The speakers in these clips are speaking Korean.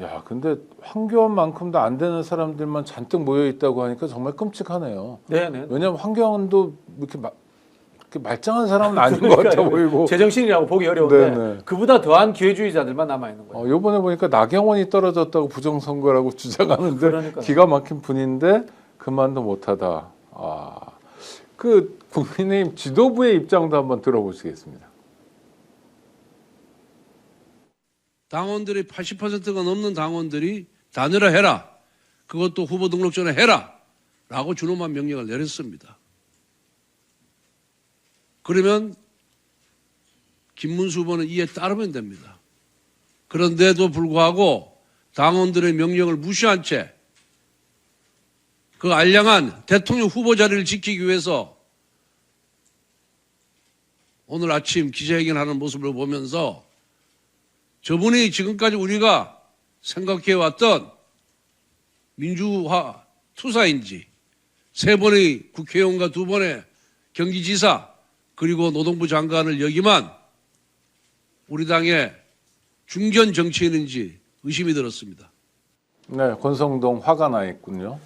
야, 근데 황교안만큼도 안 되는 사람들만 잔뜩 모여 있다고 하니까 정말 끔찍하네요. 네네. 왜냐하면 황교안도 이렇게 말짱한 사람은 아닌 것 같아 보이고. 제정신이라고 보기 어려운데 네네. 그보다 더한 기회주의자들만 남아 있는 거예요. 요번에 보니까 나경원이 떨어졌다고 부정선거라고 주장하는데 그러니까요. 기가 막힌 분인데 그만도 못하다. 그 국민의힘 지도부의 입장도 한번 들어보시겠습니다. 당원들의 80%가 넘는 당원들이 단일화해라. 그것도 후보 등록 전에 해라. 라고 준엄한 명령을 내렸습니다. 그러면 김문수 후보는 이에 따르면 됩니다. 그런데도 불구하고 당원들의 명령을 무시한 채 그 알량한 대통령 후보 자리를 지키기 위해서 오늘 아침 기자회견하는 모습을 보면서 저분이 지금까지 우리가 생각해왔던 민주화 투사인지 3번의 국회의원과 2번의 경기지사 그리고 노동부 장관을 역임한 우리 당의 중견 정치인인지 의심이 들었습니다. 네, 권성동 화가 나 있군요.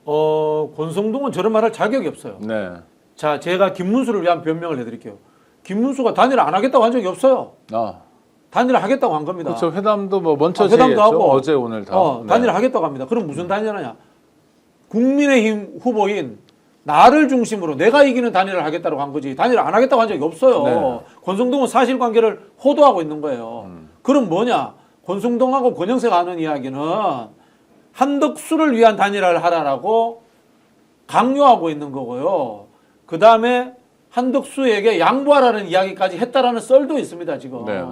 권성동은 저런 말할 자격이 없어요. 네. 자, 제가 김문수를 위한 변명을 해드릴게요. 김문수가 단일화 안 하겠다고 한 적이 없어요. 단일화 하겠다고 한 겁니다. 그렇죠. 회담도 뭐 먼저 회담도 제의했죠. 하고 어제 오늘 다. 네. 단일화 하겠다고 합니다. 그럼 무슨 단일화냐? 국민의힘 후보인 나를 중심으로 내가 이기는 단일화를 하겠다고 한 거지 단일화 안 하겠다고 한 적이 없어요. 네. 권성동은 사실관계를 호도하고 있는 거예요. 그럼 뭐냐? 권성동하고 권영세가 하는 이야기는 한덕수를 위한 단일화를 하라라고 강요하고 있는 거고요. 그 다음에 한덕수에게 양보하라는 이야기까지 했다라는 썰도 있습니다. 지금. 네.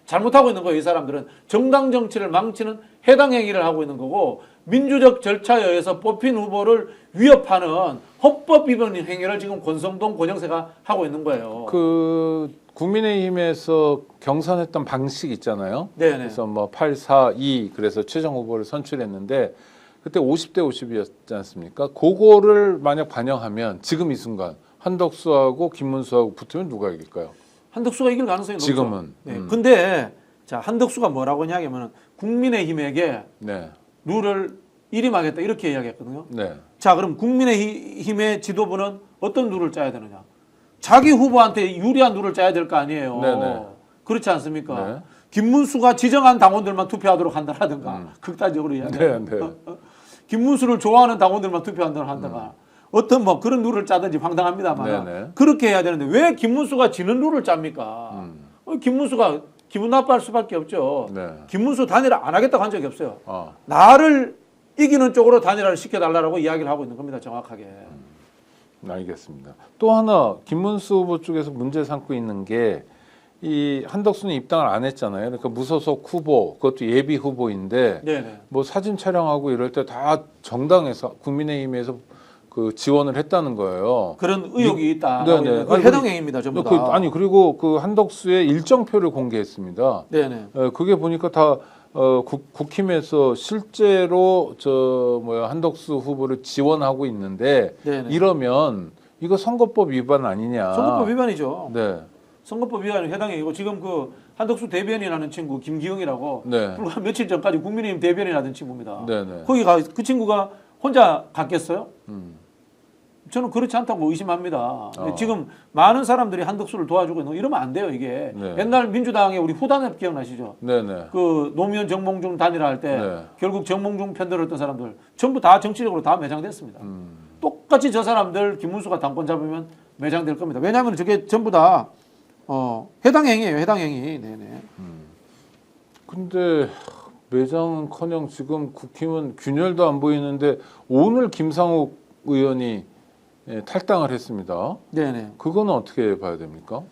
잘못하고 있는 거예요. 이 사람들은 정당 정치를 망치는 해당 행위를 하고 있는 거고 민주적 절차에 의해서 뽑힌 후보를 위협하는 헌법 위반 행위를 지금 권성동, 권영세가 하고 있는 거예요. 그 국민의힘에서 경선했던 방식 있잖아요. 네네. 그래서 뭐 8, 4, 2 그래서 최종 후보를 선출했는데 그때 50대 50이었지 않습니까? 그거를 만약 반영하면 지금 이 순간 한덕수하고 김문수하고 붙으면 누가 이길까요? 한덕수가 이길 가능성이 높죠. 지금은. 네. 근데 자 한덕수가 뭐라고 하냐면 국민의힘에게 네. 룰을 일임하겠다 이렇게 이야기했거든요. 네. 자 그럼 국민의힘의 지도부는 어떤 룰을 짜야 되느냐? 자기 후보한테 유리한 룰을 짜야 될 거 아니에요. 네네. 그렇지 않습니까? 네. 김문수가 지정한 당원들만 투표하도록 한다라든가 극단적으로 이야기하면 네. 김문수를 좋아하는 당원들만 투표한다고 한다가 어떤 뭐 그런 룰을 짜든지 황당합니다만 네네. 그렇게 해야 되는데 왜 김문수가 지는 룰을 짭니까? 김문수가 기분 나빠할 수밖에 없죠. 네. 김문수 단일화 안 하겠다고 한 적이 없어요. 어. 나를 이기는 쪽으로 단일화를 시켜달라고 이야기를 하고 있는 겁니다. 정확하게. 알겠습니다. 또 하나 김문수 후보 쪽에서 문제 삼고 있는 게 이 한덕수는 입당을 안 했잖아요. 그러니까 무소속 후보, 그것도 예비 후보인데 네네. 뭐 사진 촬영하고 이럴 때 다 정당에서 국민의힘에서 그 지원을 했다는 거예요. 그런 의혹이 있다. 네네. 그 아니, 해당 행위입니다. 전부 다. 아니 그리고 그 한덕수의 일정표를 공개했습니다. 네네. 그게 보니까 다 국힘에서 실제로 한덕수 후보를 지원하고 있는데 네네. 이러면 이거 선거법 위반 아니냐? 선거법 위반이죠. 네. 선거법 위반은 해당 행위고 지금 그 한덕수 대변인이라는 친구 김기영이라고 네. 불과 며칠 전까지 국민의힘 대변인하던 친구입니다. 네네. 거기가 그 친구가 혼자 갔겠어요? 저는 그렇지 않다고 의심합니다. 지금 많은 사람들이 한덕수를 도와주고 있는 거 이러면 안 돼요 이게. 네. 옛날 민주당의 우리 후단협 기억나시죠? 네네. 그 노무현 정몽준 단일화 할 때 네. 결국 정몽준 편들었던 사람들 전부 다 정치적으로 다 매장됐습니다. 똑같이 저 사람들 김문수가 당권 잡으면 매장될 겁니다. 왜냐하면 저게 전부 다 해당 행위예요. 해당 행위. 네네. 근데 매장은커녕 지금 국힘은 균열도 안 보이는데 오늘 김상욱 의원이 탈당을 했습니다. 네네. 그거는 어떻게 봐야 됩니까?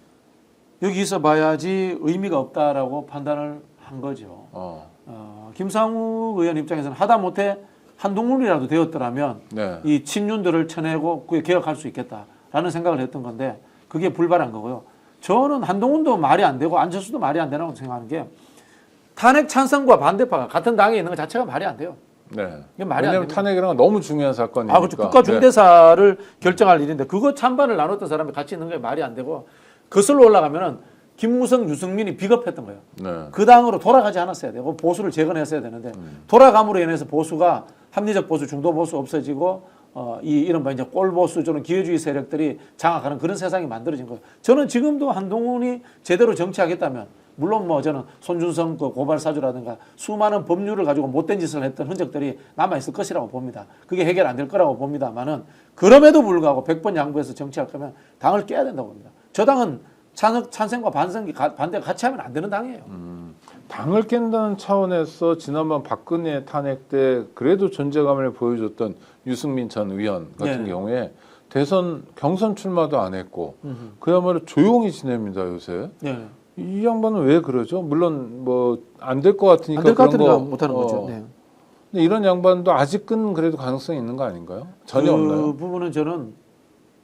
여기 있어 봐야지 의미가 없다라고 판단을 한 거죠. 김상욱 의원 입장에서는 하다못해 한동훈이라도 되었더라면 네. 이 친윤들을 쳐내고 그게 개혁할 수 있겠다라는 생각을 했던 건데 그게 불발한 거고요. 저는 한동훈도 말이 안 되고 안철수도 말이 안 되라고 생각하는 게 탄핵 찬성과 반대파가 같은 당에 있는 것 자체가 말이 안 돼요. 네. 이게 말이 안 왜냐하면 됩니다. 탄핵이랑 너무 중요한 사건이니까. 그렇죠. 국가 중대사를 결정할 일인데 그거 찬반을 나눴던 사람이 같이 있는 게 말이 안 되고 거슬러 올라가면은 김무성, 유승민이 비겁했던 거예요. 네. 그 당으로 돌아가지 않았어야 돼요. 보수를 재건했어야 되는데 돌아감으로 인해서 보수가 합리적 보수, 중도 보수 없어지고 이른바 이제 꼴 보수 저는 기회주의 세력들이 장악하는 그런 세상이 만들어진 거예요. 저는 지금도 한동훈이 제대로 정치하겠다면 물론 뭐 저는 손준성 그 고발 사주라든가 수많은 법률을 가지고 못된 짓을 했던 흔적들이 남아 있을 것이라고 봅니다. 그게 해결 안 될 거라고 봅니다만은 그럼에도 불구하고 100번 양보해서 정치할 거면 당을 깨야 된다고 봅니다. 저 당은 찬성과 반대가 같이 하면 안 되는 당이에요. 당을 깬다는 차원에서 지난번 박근혜 탄핵 때 그래도 존재감을 보여줬던 유승민 전 의원 같은 네네. 경우에 대선 경선 출마도 안 했고 그야말로 조용히 지냅니다 요새. 네. 이 양반은 왜 그러죠? 물론 뭐 안 될 것 같으니까 안 될 것 그런 같으니까 거 못하는 거죠. 네. 근데 이런 양반도 아직은 그래도 가능성이 있는 거 아닌가요? 전혀 그 없나요? 부분은 저는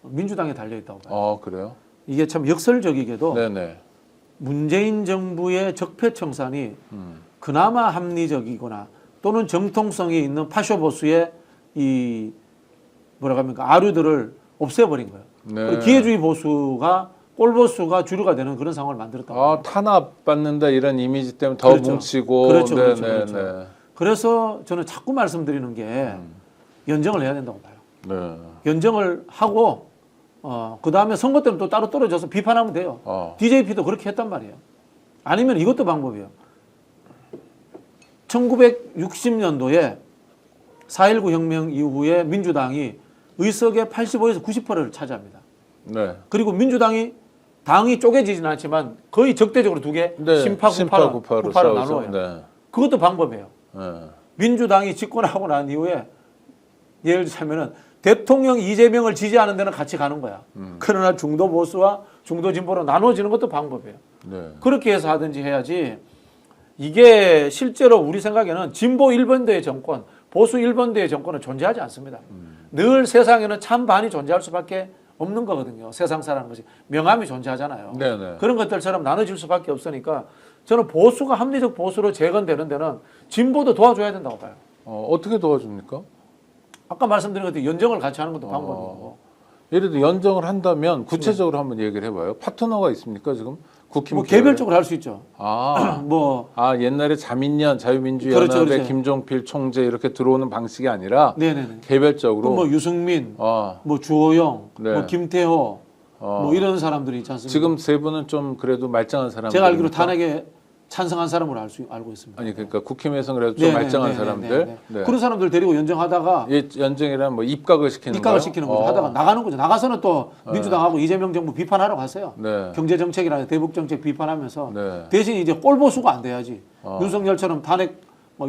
민주당에 달려 있다고 봐요. 그래요? 이게 참 역설적이게도 네네. 문재인 정부의 적폐청산이 그나마 합리적이거나 또는 정통성이 있는 파쇼보수의 이 뭐라고 합니까 아류들을 없애버린 거예요. 네. 그리고 기회주의 보수가 꼴보수가 주류가 되는 그런 상황을 만들었다고. 탄압받는다 이런 이미지 때문에 더 그렇죠. 뭉치고. 그렇죠, 네, 그렇죠, 네, 그렇죠. 네. 그래서 저는 자꾸 말씀드리는 게 연정을 해야 된다고 봐요. 네. 연정을 하고 그 다음에 선거 때는 또 따로 떨어져서 비판하면 돼요. DJP도 그렇게 했단 말이에요. 아니면 이것도 방법이에요. 1960년도에 4.19 혁명 이후에 민주당이 의석의 85에서 90%를 차지합니다. 네. 그리고 민주당이 당이 쪼개지진 않지만 거의 적대적으로 두 개, 네. 심파, 구파로 싸워서. 나눠요. 네. 그것도 방법이에요. 네. 민주당이 집권하고 난 이후에 예를 들자면은 대통령 이재명을 지지하는 데는 같이 가는 거야. 그러나 중도 보수와 중도 진보로 나눠지는 것도 방법이에요. 네. 그렇게 해서 하든지 해야지 이게 실제로 우리 생각에는 진보 1번대의 정권, 보수 1번대의 정권은 존재하지 않습니다. 늘 세상에는 찬반이 존재할 수밖에 없는 거거든요. 세상사라는 것이 명함이 존재하잖아요. 네네. 그런 것들처럼 나눠질 수밖에 없으니까 저는 보수가 합리적 보수로 재건되는 데는 진보도 도와줘야 된다고 봐요. 어떻게 도와줍니까? 아까 말씀드린 것처럼 연정을 같이 하는 것도 방법이고. 예를 들어 연정을 한다면 구체적으로 한번 얘기를 해봐요. 파트너가 있습니까 지금? 국힘 뭐 개별적으로 할 수 있죠. 뭐 옛날에 자민련 자유민주연합의 그렇죠, 그렇죠. 김종필 총재 이렇게 들어오는 방식이 아니라 네네네. 개별적으로 그럼 뭐 유승민, 어, 뭐 주호영, 네. 뭐 김태호, 뭐 이런 사람들이 있지 않습니까? 지금 세 분은 좀 그래도 말짱한 사람들. 제가 알기로 탄핵에 찬성한 사람으로 알고 있습니다. 아니 그러니까 국힘에서는 그래도 좀 말짱한 사람들. 네. 그런 사람들 데리고 연정하다가 연정이란 뭐 입각을 시키는 거예요? 시키는 거죠. 하다가 나가는 거죠. 나가서는 또 민주당하고 이재명 정부 비판하러 갔어요. 네. 경제 정책이나 대북 정책 비판하면서 네. 대신 이제 꼴보수가 안 돼야지. 윤석열처럼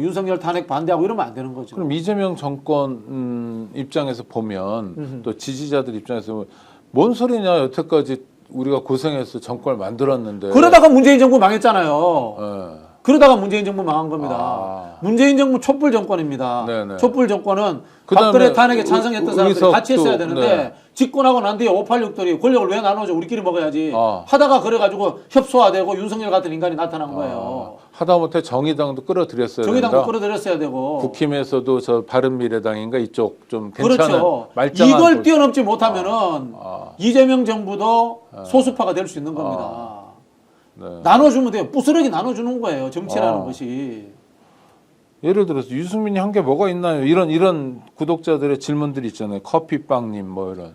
윤석열 탄핵 반대하고 이러면 안 되는 거죠. 그럼 이재명 정권 입장에서 보면 또 지지자들 입장에서 보면 뭔 소리냐 여태까지 우리가 고생해서 정권을 만들었는데 그러다가 문재인 정부 망했잖아요. 네. 그러다가 문재인 정부 망한 겁니다. 문재인 정부 촛불 정권입니다. 네네. 촛불 정권은 그다음에 박근혜 탄핵에 찬성했던 사람들이 의석도, 같이 했어야 되는데 네. 집권하고 난 뒤에 586들이 권력을 왜 나눠줘? 우리끼리 먹어야지. 하다가 그래가지고 협소화되고 윤석열 같은 인간이 나타난 거예요. 하다못해 정의당도 끌어들였어야 정의당도 된다. 끌어들였어야 되고. 국힘에서도 저 바른미래당인가 이쪽 좀 괜찮은 그렇죠. 말짱한 이걸 뛰어넘지 못하면은 이재명 정부도 소수파가 될 수 있는 겁니다. 네. 나눠주면 돼요. 부스러기 나눠주는 거예요. 정치라는 것이. 예를 들어서 유승민이 한 게 뭐가 있나요? 이런 구독자들의 질문들이 있잖아요. 커피빵님 뭐 이런.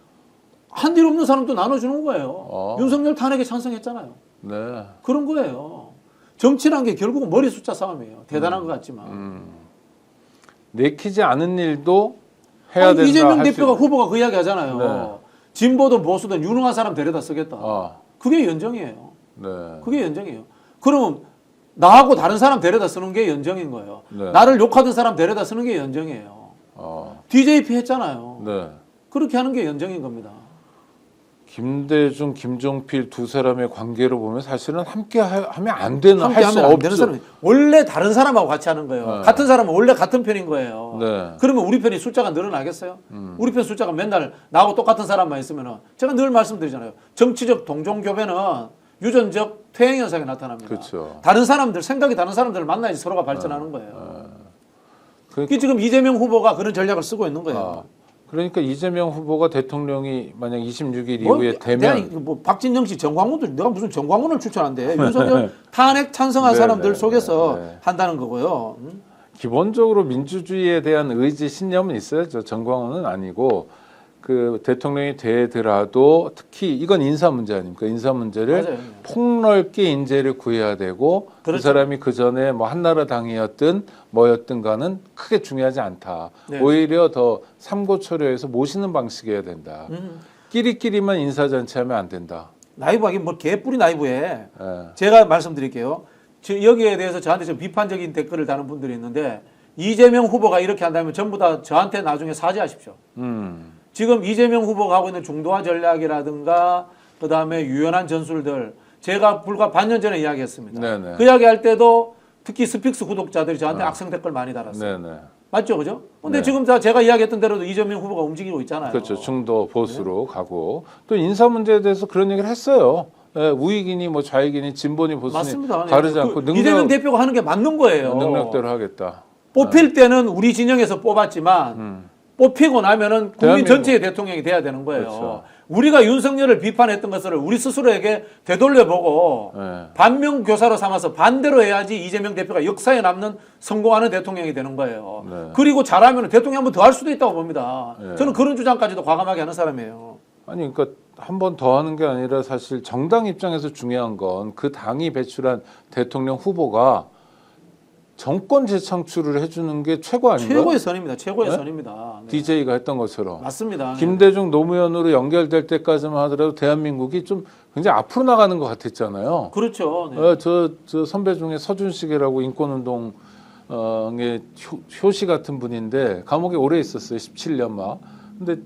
한 일 없는 사람도 나눠주는 거예요. 윤석열 탄핵에 찬성했잖아요. 네. 그런 거예요. 정치란 게 결국은 머리 숫자 싸움이에요. 대단한 것 같지만. 내키지 않은 일도 해야 된다. 이재명 할 수 대표가 후보가 그 이야기 하잖아요. 네. 진보든 보수든 유능한 사람 데려다 쓰겠다. 그게 연정이에요. 네. 그게 연정이에요. 그러면 나하고 다른 사람 데려다 쓰는 게 연정인 거예요. 네. 나를 욕하던 사람 데려다 쓰는 게 연정이에요. DJP 했잖아요. 네. 그렇게 하는 게 연정인 겁니다. 김대중, 김종필 두 사람의 관계로 보면 사실은 함께 하면 안 되는 할 수 함께 하면 안 되는 없죠. 사람이 원래 다른 사람하고 같이 하는 거예요. 네. 같은 사람은 원래 같은 편인 거예요. 네. 그러면 우리 편이 숫자가 늘어나겠어요? 우리 편 숫자가 맨날 나하고 똑같은 사람만 있으면 제가 늘 말씀드리잖아요. 정치적 동종교배는 유전적 퇴행 현상이 나타납니다. 그렇죠. 다른 사람들 생각이 다른 사람들을 만나야지 서로가 발전하는 거예요. 그게 지금 이재명 후보가 그런 전략을 쓰고 있는 거예요. 그러니까 이재명 후보가 대통령이 만약 26일 이후에 되면 뭐 박진영 씨, 정광훈도 내가 무슨 정광훈을 추천한대. 윤석열 탄핵 찬성한 사람들 속에서 한다는 거고요. 기본적으로 민주주의에 대한 의지 신념은 있어야죠. 정광훈은 아니고 그 대통령이 되더라도 특히 이건 인사 문제 아닙니까? 인사 문제를 맞아요. 폭넓게 인재를 구해야 되고 그렇죠. 그 사람이 그 전에 뭐 한나라당이었든 뭐였든가는 크게 중요하지 않다. 네. 오히려 더 삼고초려해서 모시는 방식이어야 된다. 끼리끼리만 인사잔치하면 안 된다. 나이브하긴 뭐 개뿔이 나이브해. 예. 제가 말씀드릴게요. 여기에 대해서 저한테 좀 비판적인 댓글을 다는 분들이 있는데 이재명 후보가 이렇게 한다면 전부 다 저한테 나중에 사죄하십시오. 지금 이재명 후보가 하고 있는 중도화 전략이라든가 그다음에 유연한 전술들 제가 불과 반년 전에 이야기했습니다. 네네. 그 이야기할 때도 특히 스픽스 구독자들이 저한테 악성 댓글 많이 달았어요. 네네. 맞죠, 그죠? 근데 네. 지금 다 제가 이야기했던 대로도 이재명 후보가 움직이고 있잖아요. 그렇죠. 중도 보수로 가고 또 인사 문제에 대해서 그런 얘기를 했어요. 예, 우익이니 뭐 좌익이니 진보니 보수니 맞습니다. 가르지 않고 이재명 대표가 하는 게 맞는 거예요. 능력대로 하겠다. 뽑힐 때는 우리 진영에서 뽑았지만 뽑히고 나면은 국민 대한민국. 전체의 대통령이 돼야 되는 거예요. 그렇죠. 우리가 윤석열을 비판했던 것을 우리 스스로에게 되돌려보고 네. 반면교사로 삼아서 반대로 해야지 이재명 대표가 역사에 남는 성공하는 대통령이 되는 거예요. 네. 그리고 잘하면 대통령 한 번 더 할 수도 있다고 봅니다. 네. 저는 그런 주장까지도 과감하게 하는 사람이에요. 아니 그러니까 한 번 더 하는 게 아니라 사실 정당 입장에서 중요한 건 그 당이 배출한 대통령 후보가 정권 재창출을 해주는 게 최고 아닌가요? 최고의 선입니다. 최고의 네? 선입니다. 네. DJ가 했던 것처럼 맞습니다. 네. 김대중 노무현으로 연결될 때까지만 하더라도 대한민국이 좀 굉장히 앞으로 나가는 것 같았잖아요. 그렇죠. 네. 저 선배 중에 서준식이라고 인권운동 의 효시 같은 분인데 감옥에 오래 있었어요. 17년 막. 근데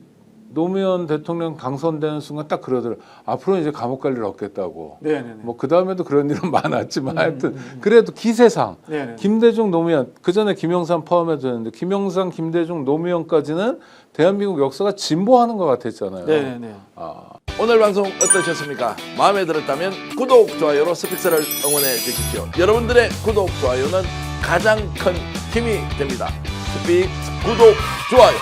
노무현 대통령 당선되는 순간 딱 그러더라고요. 앞으로 이제 감옥 갈 일 없겠다고. 네네네. 뭐 그 다음에도 그런 일은 많았지만 하여튼 그래도 기세상 네네. 김대중 노무현 그 전에 김영삼 포함해도 되는데 김영삼 김대중 노무현까지는 대한민국 역사가 진보하는 것 같았잖아요. 네네네. 오늘 방송 어떠셨습니까? 마음에 들었다면 구독, 좋아요로 스픽스를 응원해 주십시오. 여러분들의 구독, 좋아요는 가장 큰 힘이 됩니다. 스픽스 구독, 좋아요.